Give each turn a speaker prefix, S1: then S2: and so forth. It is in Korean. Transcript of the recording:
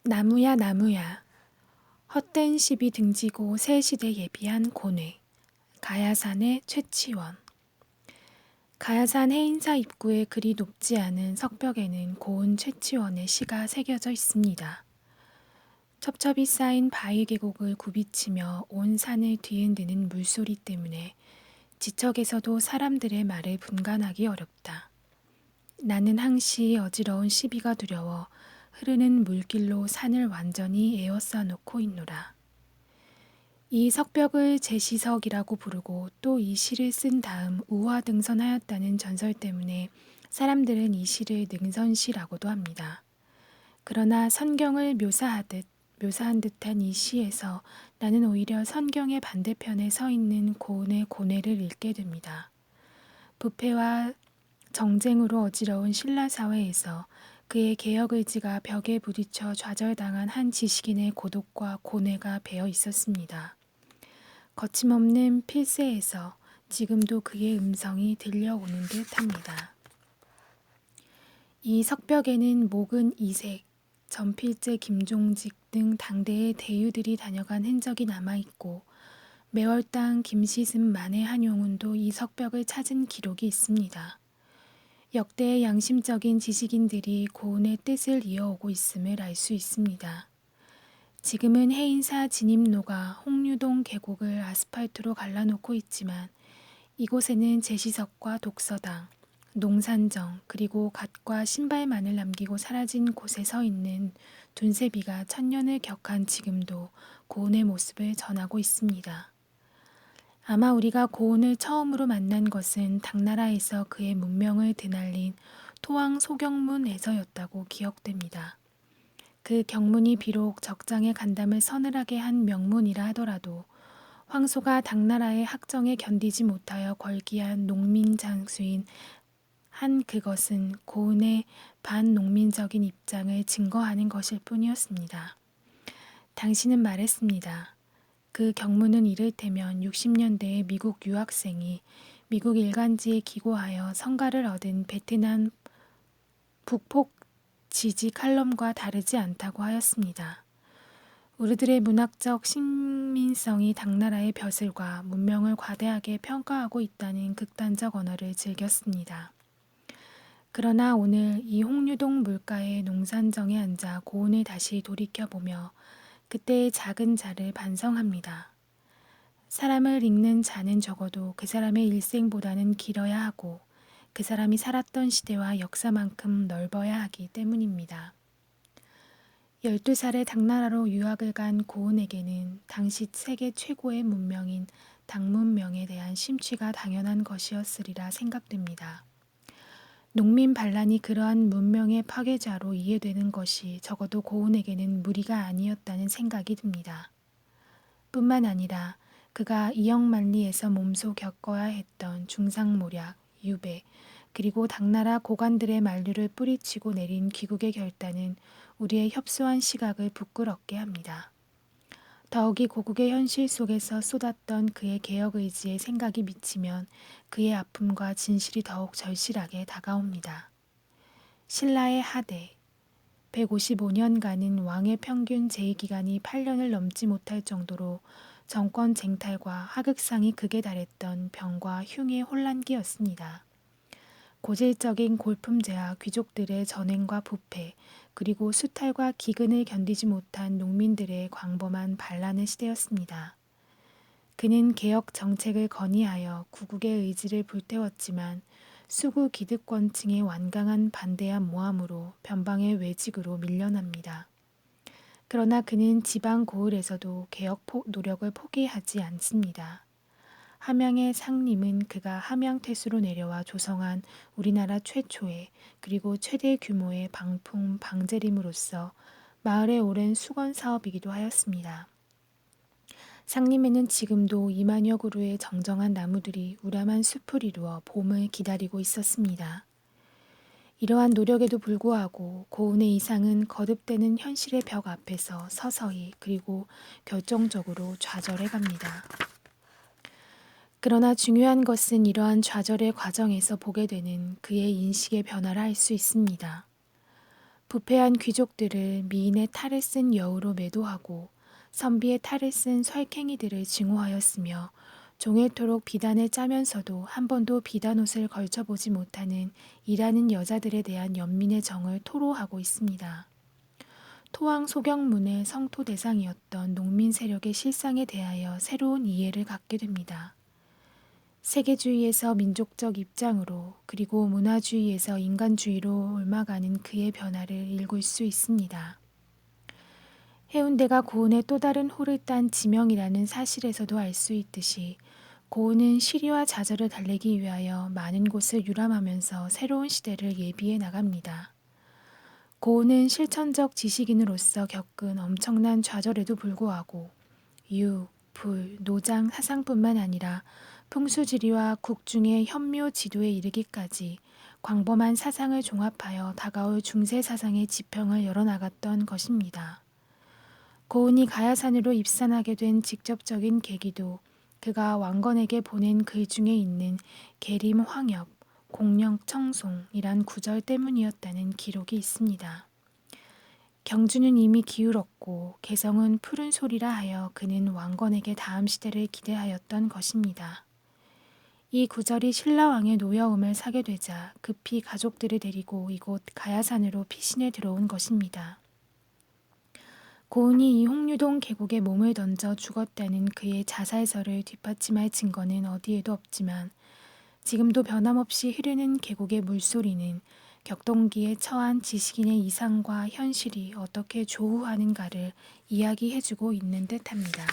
S1: 나무야 나무야 헛된 시비 등지고 새 시대 예비한 고뇌 가야산의 최치원. 가야산 해인사 입구에 그리 높지 않은 석벽에는 고운 최치원의 시가 새겨져 있습니다. 첩첩이 쌓인 바위 계곡을 굽이치며 온 산을 뒤흔드는 물소리 때문에 지척에서도 사람들의 말을 분간하기 어렵다. 나는 항시 어지러운 시비가 두려워 흐르는 물길로 산을 완전히 에워싸 놓고 있노라. 이 석벽을 제시석이라고 부르고 또 이 시를 쓴 다음 우화등선하였다는 전설 때문에 사람들은 이 시를 능선시라고도 합니다. 그러나 성경을 묘사한 듯한 이 시에서 나는 오히려 성경의 반대편에 서 있는 고운의 고뇌를 읽게 됩니다. 부패와 정쟁으로 어지러운 신라 사회에서 그의 개혁 의지가 벽에 부딪혀 좌절당한 한 지식인의 고독과 고뇌가 배어 있었습니다. 거침없는 필세에서 지금도 그의 음성이 들려오는 듯합니다. 이 석벽에는 목은 이색, 전필제 김종직 등 당대의 대유들이 다녀간 흔적이 남아있고 매월당 김시슴 만해 한용운도 이 석벽을 찾은 기록이 있습니다. 역대의 양심적인 지식인들이 고운의 뜻을 이어오고 있음을 알 수 있습니다. 지금은 해인사 진입로가 홍류동 계곡을 아스팔트로 갈라놓고 있지만 이곳에는 제시석과 독서당, 농산정 그리고 갓과 신발만을 남기고 사라진 곳에 서 있는 둔세비가 천년을 격한 지금도 고운의 모습을 전하고 있습니다. 아마 우리가 고운을 처음으로 만난 것은 당나라에서 그의 문명을 드날린 토왕 소경문에서였다고 기억됩니다. 그 경문이 비록 적장의 간담을 서늘하게 한 명문이라 하더라도 황소가 당나라의 학정에 견디지 못하여 걸기한 농민 장수인 한 그것은 고운의 반농민적인 입장을 증거하는 것일 뿐이었습니다. 당신은 말했습니다. 그 경문은 이를테면 60년대의 미국 유학생이 미국 일간지에 기고하여 성과를 얻은 베트남 북폭 지지 칼럼과 다르지 않다고 하였습니다. 우리들의 문학적 신민성이 당나라의 벼슬과 문명을 과대하게 평가하고 있다는 극단적 언어를 즐겼습니다. 그러나 오늘 이 홍류동 물가의 농산정에 앉아 고운을 다시 돌이켜보며 그때의 작은 자를 반성합니다. 사람을 읽는 자는 적어도 그 사람의 일생보다는 길어야 하고 그 사람이 살았던 시대와 역사만큼 넓어야 하기 때문입니다. 12살에 당나라로 유학을 간 고운에게는 당시 세계 최고의 문명인 당문명에 대한 심취가 당연한 것이었으리라 생각됩니다. 농민 반란이 그러한 문명의 파괴자로 이해되는 것이 적어도 고운에게는 무리가 아니었다는 생각이 듭니다. 뿐만 아니라 그가 이역만리에서 몸소 겪어야 했던 중상모략, 유배, 그리고 당나라 고관들의 만류를 뿌리치고 내린 귀국의 결단은 우리의 협소한 시각을 부끄럽게 합니다. 더욱이 고국의 현실 속에서 쏟았던 그의 개혁 의지에 생각이 미치면 그의 아픔과 진실이 더욱 절실하게 다가옵니다. 신라의 하대, 155년간은 왕의 평균 재위기간이 8년을 넘지 못할 정도로 정권 쟁탈과 하극상이 극에 달했던 병과 흉의 혼란기였습니다. 고질적인 골품제와 귀족들의 전횡과 부패, 그리고 수탈과 기근을 견디지 못한 농민들의 광범한 반란의 시대였습니다. 그는 개혁 정책을 건의하여 구국의 의지를 불태웠지만 수구 기득권층의 완강한 반대와 모함으로 변방의 외직으로 밀려납니다. 그러나 그는 지방 고을에서도 개혁 노력을 포기하지 않습니다. 함양의 상림은 그가 함양퇴수로 내려와 조성한 우리나라 최초의 그리고 최대 규모의 방풍 방제림으로써 마을에 오른 수건 사업이기도 하였습니다. 상림에는 지금도 2만여 그루의 정정한 나무들이 우람한 숲을 이루어 봄을 기다리고 있었습니다. 이러한 노력에도 불구하고 고운의 이상은 거듭되는 현실의 벽 앞에서 서서히 그리고 결정적으로 좌절해 갑니다. 그러나 중요한 것은 이러한 좌절의 과정에서 보게 되는 그의 인식의 변화를 알 수 있습니다. 부패한 귀족들을 미인의 탈을 쓴 여우로 매도하고 선비의 탈을 쓴 설캥이들을 증오하였으며 종일토록 비단을 짜면서도 한 번도 비단옷을 걸쳐보지 못하는 일하는 여자들에 대한 연민의 정을 토로하고 있습니다. 토왕 소경문의 성토 대상이었던 농민 세력의 실상에 대하여 새로운 이해를 갖게 됩니다. 세계주의에서 민족적 입장으로 그리고 문화주의에서 인간주의로 옮아가는 그의 변화를 읽을 수 있습니다. 해운대가 고은의 또 다른 호를 딴 지명이라는 사실에서도 알 수 있듯이 고은은 시리와 좌절을 달래기 위하여 많은 곳을 유람하면서 새로운 시대를 예비해 나갑니다. 고은은 실천적 지식인으로서 겪은 엄청난 좌절에도 불구하고 유, 불, 노장, 사상뿐만 아니라 풍수지리와 국중의 현묘 지도에 이르기까지 광범한 사상을 종합하여 다가올 중세 사상의 지평을 열어나갔던 것입니다. 고은이 가야산으로 입산하게 된 직접적인 계기도 그가 왕건에게 보낸 글 중에 있는 계림 황엽, 공령 청송이란 구절 때문이었다는 기록이 있습니다. 경주는 이미 기울었고 개성은 푸른 소리라 하여 그는 왕건에게 다음 시대를 기대하였던 것입니다. 이 구절이 신라왕의 노여움을 사게 되자 급히 가족들을 데리고 이곳 가야산으로 피신해 들어온 것입니다. 고은이 이 홍류동 계곡에 몸을 던져 죽었다는 그의 자살설을 뒷받침할 증거는 어디에도 없지만 지금도 변함없이 흐르는 계곡의 물소리는 격동기에 처한 지식인의 이상과 현실이 어떻게 조우하는가를 이야기해주고 있는 듯합니다.